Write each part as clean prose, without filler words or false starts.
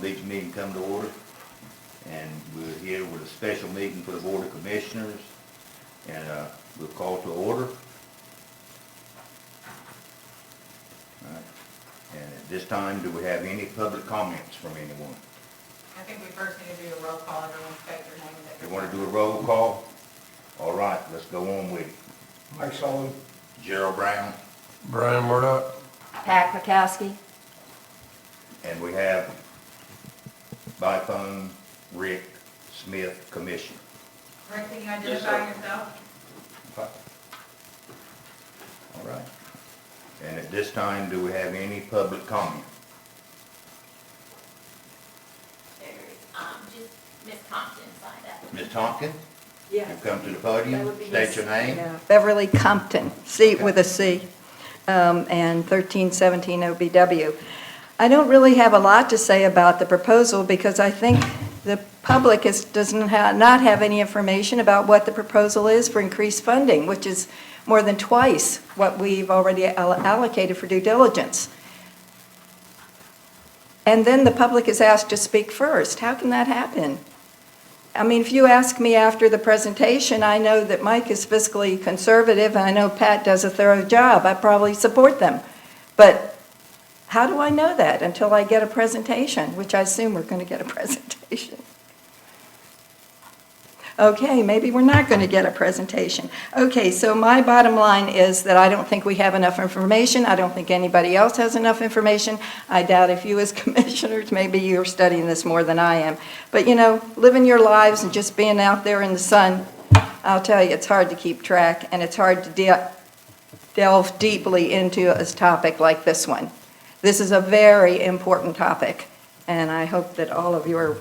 Beach meeting come to order. And we're here with a special meeting for the Board of Commissioners. And we'll call to order. All right. And at this time, do we have any public comments from anyone? I think we first need to do a roll call. Everyone state their name. You want to do a roll call? All right, let's go on with it. Mike Sullivan. Gerald Brown. Brian Murdoch. Pat Krakowski. And we have by phone Rick Smith, Commissioner. Rick, can you identify yourself? All right. And at this time, do we have any public comment? There's, just Miss Compton signed up. Ms. Tompkins, you Yes. come to the podium, state your name. Yeah, Beverly Compton, C with a C, and 1317 OBW. I don't really have a lot to say about the proposal because I think the public doesn't not have any information about what the proposal is for increased funding, which is more than twice what we've already allocated for due diligence. And then the public is asked to speak first. How can that happen? I mean, if you ask me after the presentation, I know that Mike is fiscally conservative, and I know Pat does a thorough job. I probably support them. But how do I know that until I get a presentation, which I assume we're going to get a presentation? Okay, maybe we're not going to get a presentation. Okay, so my bottom line is that I don't think we have enough information. I don't think anybody else has enough information. I doubt if you as commissioners, maybe you're studying this more than I am. But you know, living your lives and just being out there in the sun, I'll tell you, it's hard to keep track, and it's hard to delve deeply into a topic like this one. This is a very important topic, and I hope that all of you are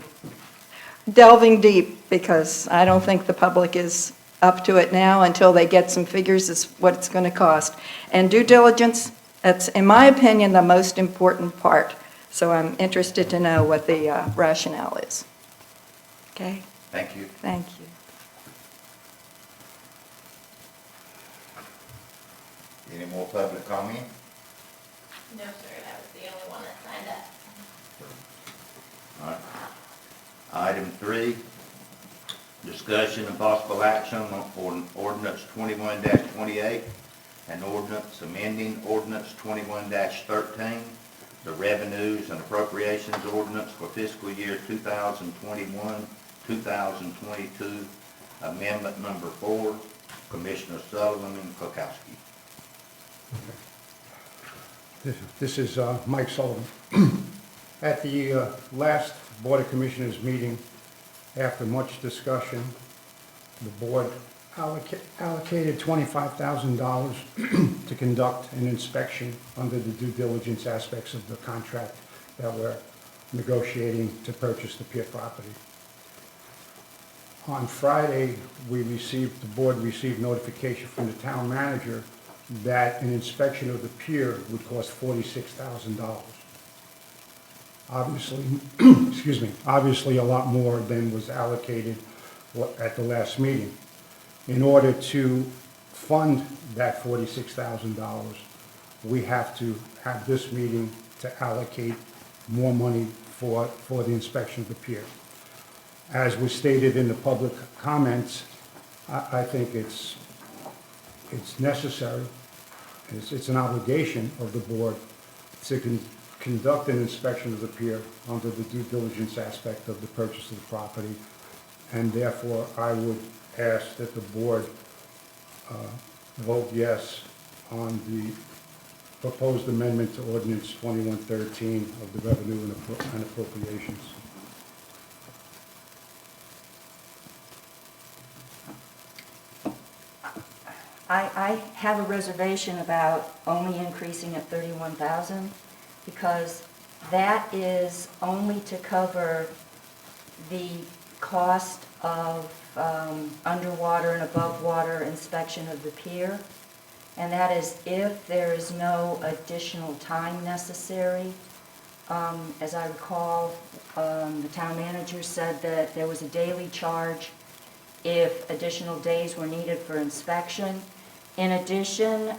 delving deep, because I don't think the public is up to it now until they get some figures as what it's going to cost. And due diligence, that's, in my opinion, the most important part. So I'm interested to know what the rationale is. Okay? Thank you. Thank you. Any more public comment? No, sir, that was the only one that signed up. All right. Item 3, discussion and possible action on ordinance 21-28, an ordinance amending ordinance 21-13, the revenues and appropriations ordinance for fiscal year 2021-2022, amendment number 4, Commissioner Sullivan and Krakowski. This is Mike Sullivan. At the last Board of Commissioners meeting, after much discussion, the board allocated $25,000 to conduct an inspection under the due diligence aspects of the contract that we're negotiating to purchase the pier property. On Friday, the board received notification from the town manager that an inspection of the pier would cost $46,000. Obviously, excuse me, obviously a lot more than was allocated at the last meeting. In order to fund that $46,000, we have to have this meeting to allocate more money for the inspection of the pier. As was stated in the public comments, I think it's necessary, it's an obligation of the board to conduct an inspection of the pier under the due diligence aspect of the purchase of the property, and therefore I would ask that the board vote yes on the proposed amendment to ordinance 2113 of the revenue and appropriations. I have a reservation about only increasing at 31,000 because that is only to cover the cost of underwater and above water inspection of the pier. And that is if there is no additional time necessary. As I recall, the town manager said that there was a daily charge if additional days were needed for inspection. In addition,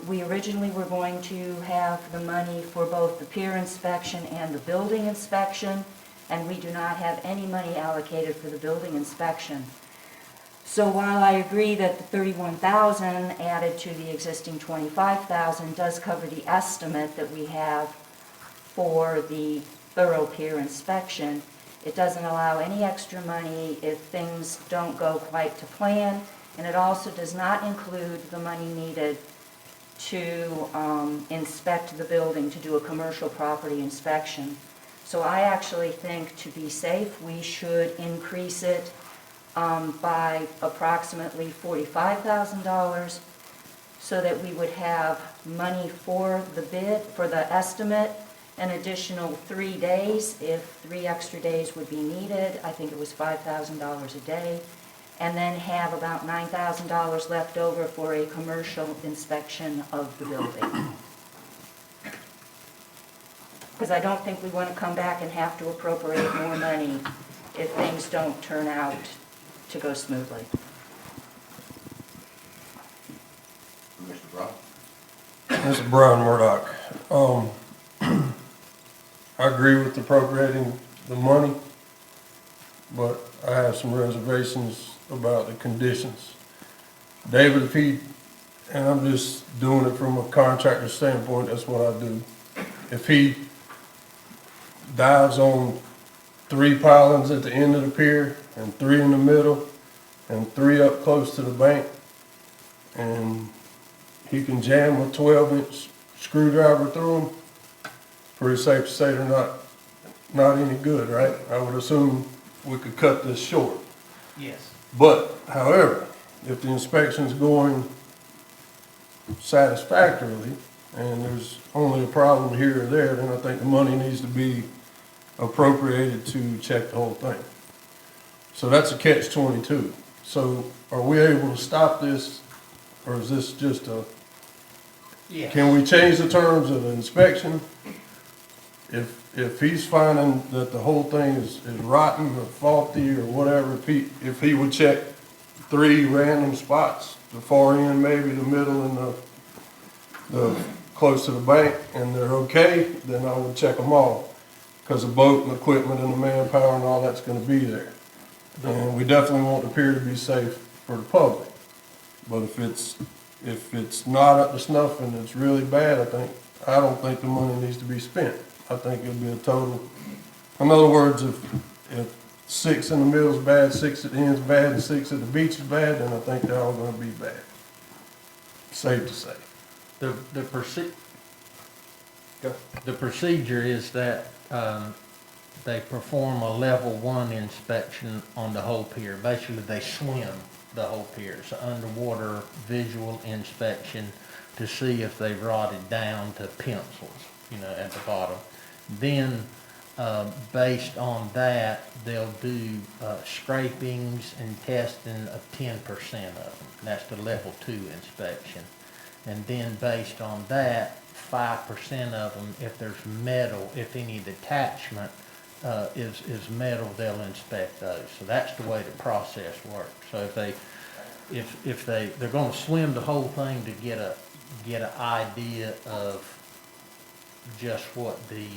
we originally were going to have the money for both the pier inspection and the building inspection. and we do not have any money allocated for the building inspection. So while I agree that the 31,000 added to the existing 25,000 does cover the estimate that we have for the thorough peer inspection, it doesn't allow any extra money if things don't go quite to plan, and it also does not include the money needed to inspect the building, to do a commercial property inspection. So I actually think, to be safe, we should increase it by approximately $45,000 so that we would have money for the bid, for the estimate, an additional 3 days, if 3 extra days would be needed. I think it was $5,000 a day. And then have about $9,000 left over for a commercial inspection of the building. Because I don't think we want to come back and have to appropriate more money if things don't turn out to go smoothly. Mr. Brown? This is Brian Murdoch. I agree with appropriating the money, but I have some reservations about the conditions. David, if he, and I'm just doing it from a contractor standpoint, that's what I do. If he dives on 3 pilings at the end of the pier and 3 in the middle and 3 up close to the bank, and he can jam a 12-inch screwdriver through them, pretty safe to say they're not any good, right? I would assume we could cut this short. Yes. But, however, if the inspection's going satisfactorily and there's only a problem here or there, then I think the money needs to be appropriated to check the whole thing. So that's a catch-22. So are we able to stop this, or is this just a, Yes. can we change the terms of the inspection? If he's finding that the whole thing is rotten or faulty or whatever, if he would check 3 random spots, the far end, maybe the middle, and the close to the bank, and they're okay, then I would check them all. Because the boat and equipment and the manpower and all that's gonna be there. And we definitely want the pier to be safe for the public. But if it's not up to snuff and it's really bad, I don't think the money needs to be spent. I think it'll be a total, in other words, if 6 in the middle is bad, 6 at the end is bad, and 6 at the beach is bad, then I think they're all gonna be bad. Safe to say. The procedure is that they perform a level 1 inspection on the whole pier. Basically, they swim the whole pier. It's an underwater visual inspection to see if they've rotted down to pencils, at the bottom. Then, based on that, they'll do scrapings and testing of 10% of them. That's the level 2 inspection. And then based on that, 5% of them, if there's metal, if any detachment is metal, they'll inspect those. So that's the way the process works. So if they're going to swim the whole thing to get an idea of just what the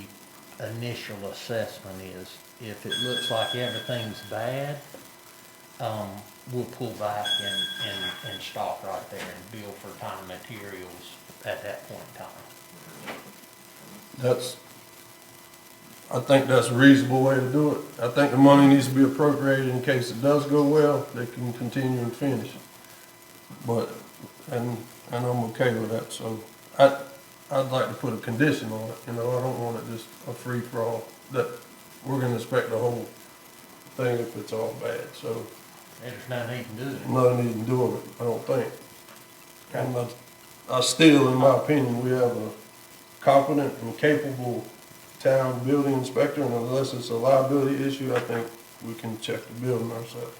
initial assessment is. If it looks like everything's bad, we'll pull back and stop right there and bill for time and materials at that point in time. I think that's a reasonable way to do it. I think the money needs to be appropriated in case it does go well, they can continue and finish. And I'm okay with that, so I'd like to put a condition on it, I don't want it just a free-for-all, that we're gonna inspect the whole thing if it's all bad, so. There's nothing he can do. Nothing he can do with it, I don't think. And I still, in my opinion, we have a competent and capable town building inspector, and unless it's a liability issue, I think we can check the building ourselves.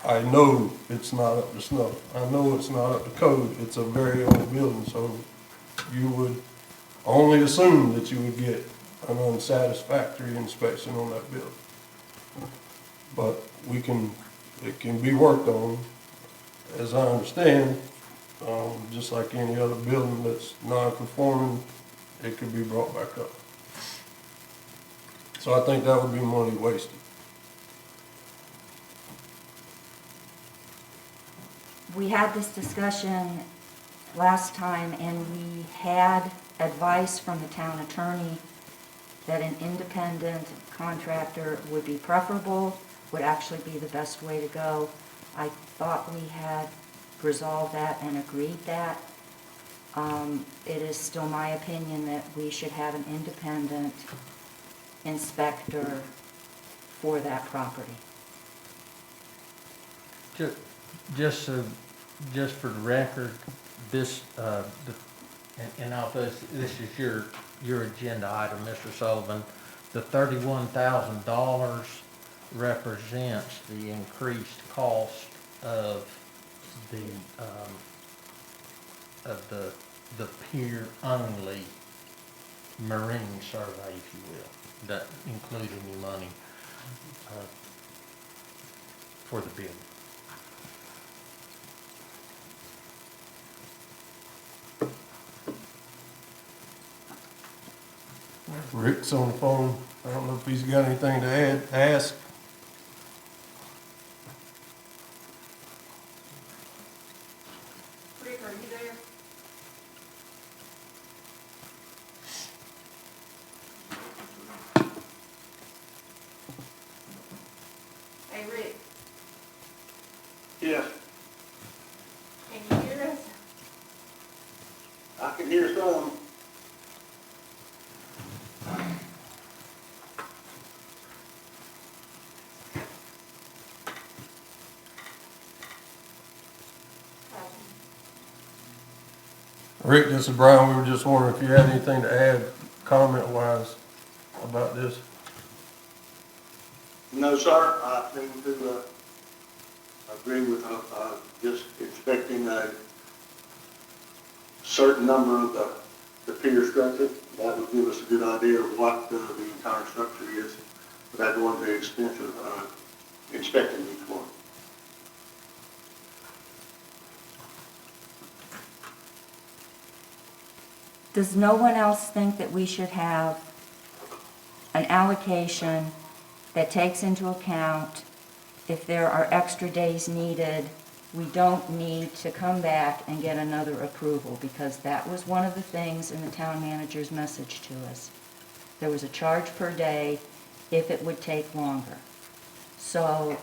I know it's not up to snuff. I know it's not up to code. It's a very old building, so you would only assume that you would get an unsatisfactory inspection on that building. But it can be worked on, as I understand, just like any other building that's non-conforming, it could be brought back up. So I think that would be money wasted. We had this discussion last time, and we had advice from the town attorney that an independent contractor would be preferable, would actually be the best way to go. I thought we had resolved that and agreed that. It is still my opinion that we should have an independent inspector for that property. Just for the record, this, and although this is your agenda item, Mr. Sullivan, the $31,000 represents the increased cost of the pier-only marine survey, if you will, that include any money for the building. Rick's on the phone. I don't know if he's got anything to ask. Rick, are you there? Hey, Rick, Yes, can you hear us? I can hear some. Rick, this is Brian. We were just wondering if you had anything to add comment-wise about this. No, sir, I seem to agree with, just expecting a certain number of the pier structure. That would give us a good idea of what the entire structure is, without going to the expense of inspecting each one. Does no one else think that we should have an allocation that takes into account if there are extra days needed, we don't need to come back and get another approval? Because that was one of the things in the town manager's message to us. There was a charge per day if it would take longer. So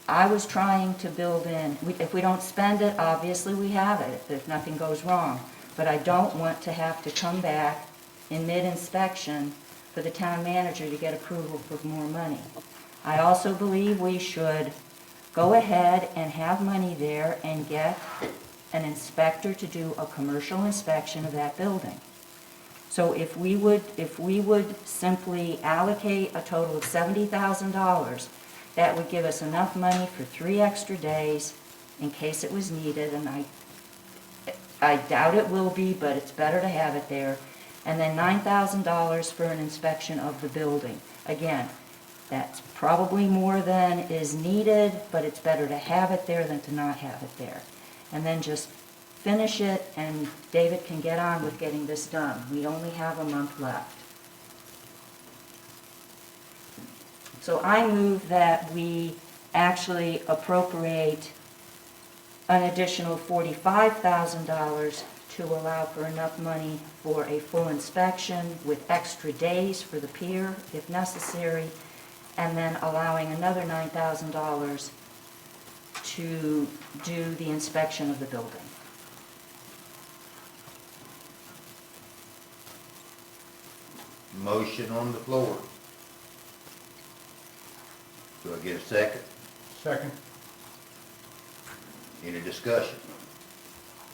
I was trying to build in, if we don't spend it, obviously we have it, if nothing goes wrong. But I don't want to have to come back in mid-inspection for the town manager to get approval for more money. I also believe we should go ahead and have money there and get an inspector to do a commercial inspection of that building. So if we would simply allocate a total of $70,000, that would give us enough money for 3 extra days in case it was needed, and I doubt it will be, but it's better to have it there. And then $9,000 for an inspection of the building. Again, that's probably more than is needed, but it's better to have it there than to not have it there. And then just finish it, and David can get on with getting this done. We only have a month left. So I move that we actually appropriate an additional $45,000 to allow for enough money for a full inspection with extra days for the pier if necessary, and then allowing another $9,000 to do the inspection of the building. Motion on the floor. Do I get a second? Second. Any discussion?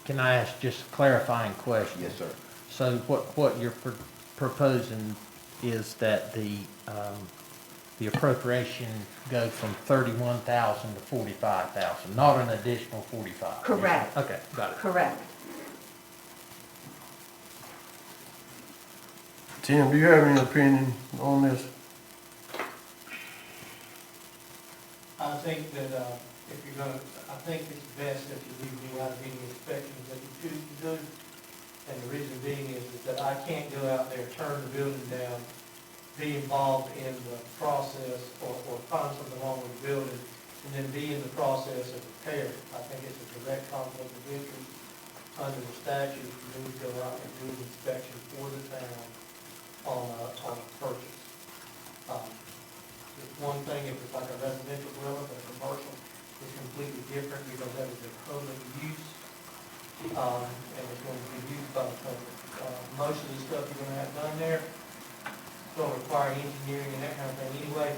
Can I ask just a clarifying question? Yes, sir. So what you're proposing is that the appropriation go from 31,000 to 45,000, not an additional 45? Correct. Okay, got it. Correct. Tim, do you have any opinion on this? I think that, if you're gonna, I think it's best that you leave me out of any inspections that you choose to do. And the reason being is that I can't go out there, turn the building down, be involved in the process or find something wrong with the building and then be in the process of repair. I think it's a direct conflict of interest under the statute. You need to go out and do an inspection for the town on a purchase. It's one thing if it's like a residential dwelling, but commercial is completely different because that is a public use, and it's going to be used by the public. Most of the stuff you're going to have done there is going to require engineering and that kind of thing anyway,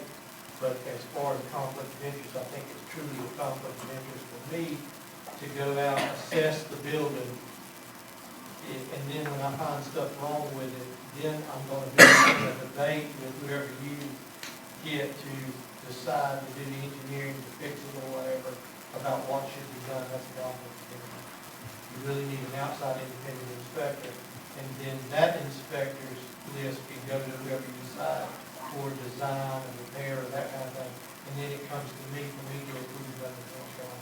but as far as conflict of interest, I think it's truly a conflict of interest for me to go out, assess the building, and then when I find stuff wrong with it, then I'm going to be in a debate with whoever you get to decide to do the engineering to fix it or whatever about what should be done. That's a conflict of interest. You really need an outside independent inspector, and then that inspector's list can go to whoever you decide for design and repair or that kind of thing, and then it comes to me for me to approve under the jurisdiction.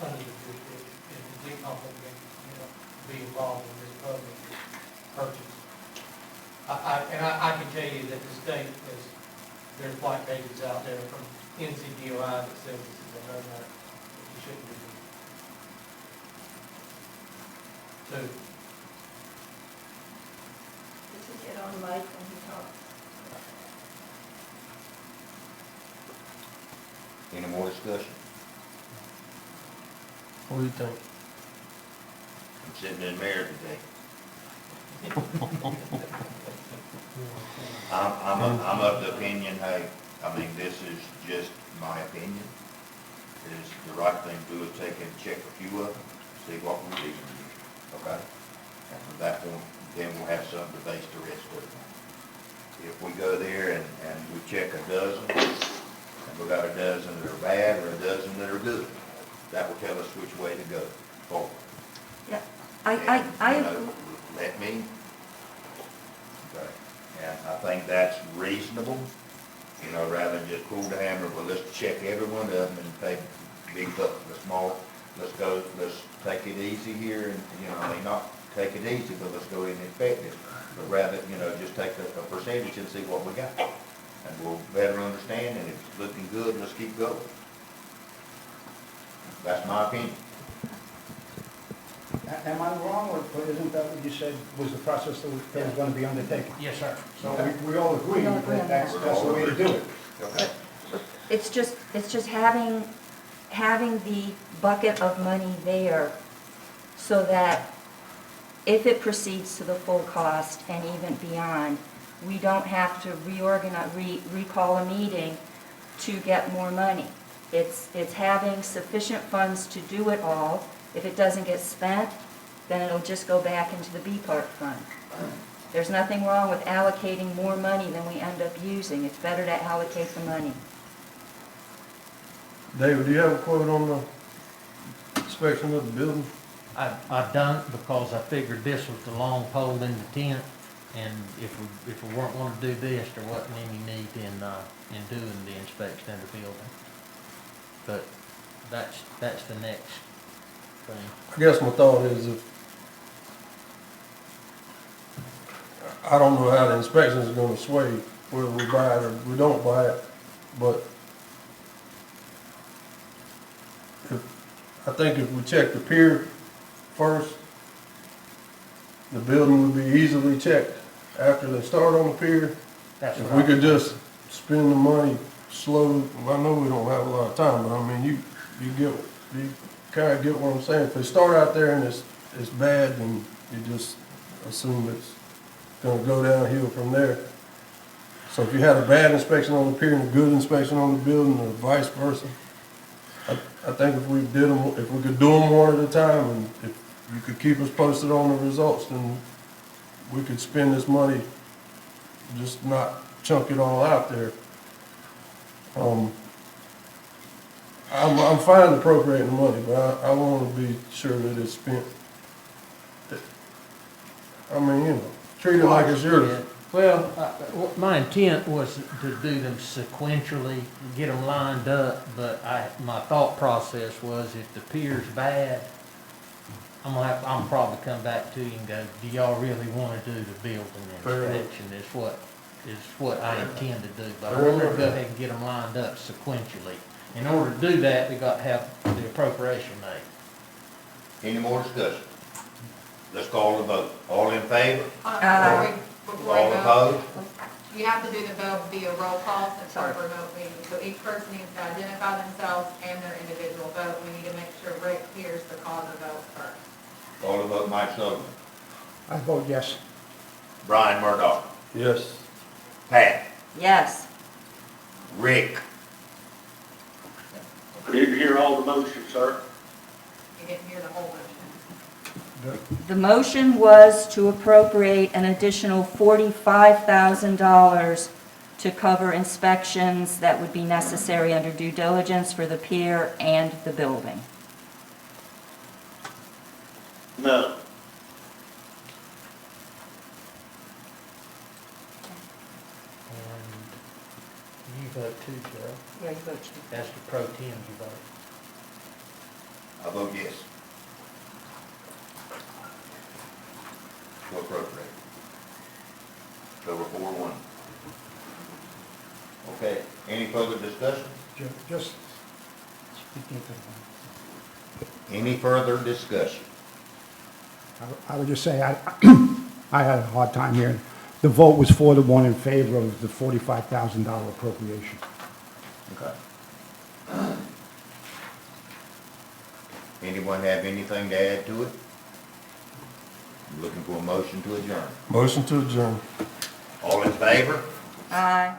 It's a big conflict of interest, to be involved in this public purchase. I can tell you that the state is, there's black pages out there from NCDOI that says this is a no-no, that you shouldn't do this. So, Did you get on mic when he talks? Any more discussion? What do you think? I'm sitting in there today. I'm of the opinion, hey, I mean, this is just my opinion, is the right thing to do is take and check a few of them, see what we're dealing with, okay? And from that point, then we'll have something to base the rest of it on. If we go there and we check a dozen, and we got a dozen that are bad or a dozen that are good, that will tell us which way to go forward. Yeah, And, you know, let me, okay, and I think that's reasonable, you know, rather than just pull the hammer, well, let's check every one of them and pay big bucks, let's take it easy here, and, you know, I mean, not take it easy, but let's go in and inspect it, but rather, you know, just take a percentage and see what we got, and we'll better understand, and if it's looking good, let's keep going. That's my opinion. Am I wrong, or isn't that what you said was the process that was going to be undertaken? Yes, sir. So we all agree We all agree on that that's the way to do it. Okay. it's just having the bucket of money there so that if it proceeds to the full cost and even beyond, we don't have to reorganize, recall a meeting to get more money. It's having sufficient funds to do it all. If it doesn't get spent, then it'll just go back into the B Park fund. There's nothing wrong with allocating more money than we end up using. It's better to allocate the money. David, do you have a quote on the inspection of the building? I don't, because I figured this was the long pole in the tent, and if we weren't going to do this, there wasn't any need in doing the inspection of the building. But that's the next thing. I guess my thought is I don't know how the inspections are gonna sway, whether we buy it or we don't buy it, but I think if we check the pier first, the building would be easily checked after they start on the pier. That's If what we could just spend the money slow, I know we don't have a lot of time, but I mean, you kind of get what I'm saying. If they start out there and it's bad, then you just assume it's gonna go downhill from there. So if you had a bad inspection on the pier and a good inspection on the building, or vice versa, I think if we could do them one at a time, and if you could keep us posted on the results, then we could spend this money, just not chunk it all out there. I'm fine appropriating the money, but I want to be sure that it's spent. I mean, treat it like it's yours. Well, my intent was to do them sequentially, get them lined up, but my thought process was if the pier's bad, I'm probably come back to you and go, do y'all really want to do the building Fair enough. inspection? Is what is what I intend to do, but I wanted to go ahead and get them lined up sequentially. In order to do that, we got to have the appropriation made. Any more discussion? Let's call the vote. All in favor? Before we All vote, opposed? you have to do the vote via roll call since we're a remote meeting. So each person needs to identify themselves and their individual vote. We need to make sure Rick hears the call of the vote first. Call the vote, Mike Sullivan. I vote yes. Brian Murdock. Yes. Pat. Yes. Rick. I didn't hear all the motions, sir. You didn't hear the whole motion. The motion was to appropriate an additional $45,000 to cover inspections that would be necessary under due diligence for the pier and the building. No. And you vote too, Joe. Yeah, you vote That's the pro tem you vote. I vote yes. To appropriate. So we're 4-1. Okay, any further discussion? Just speaking to the Any further discussion? I would just say, I had a hard time hearing. The vote was 4-1 in favor of the $45,000 appropriation. Okay. Anyone have anything to add to it? Looking for a motion to adjourn. Motion to adjourn. All in favor? Aye.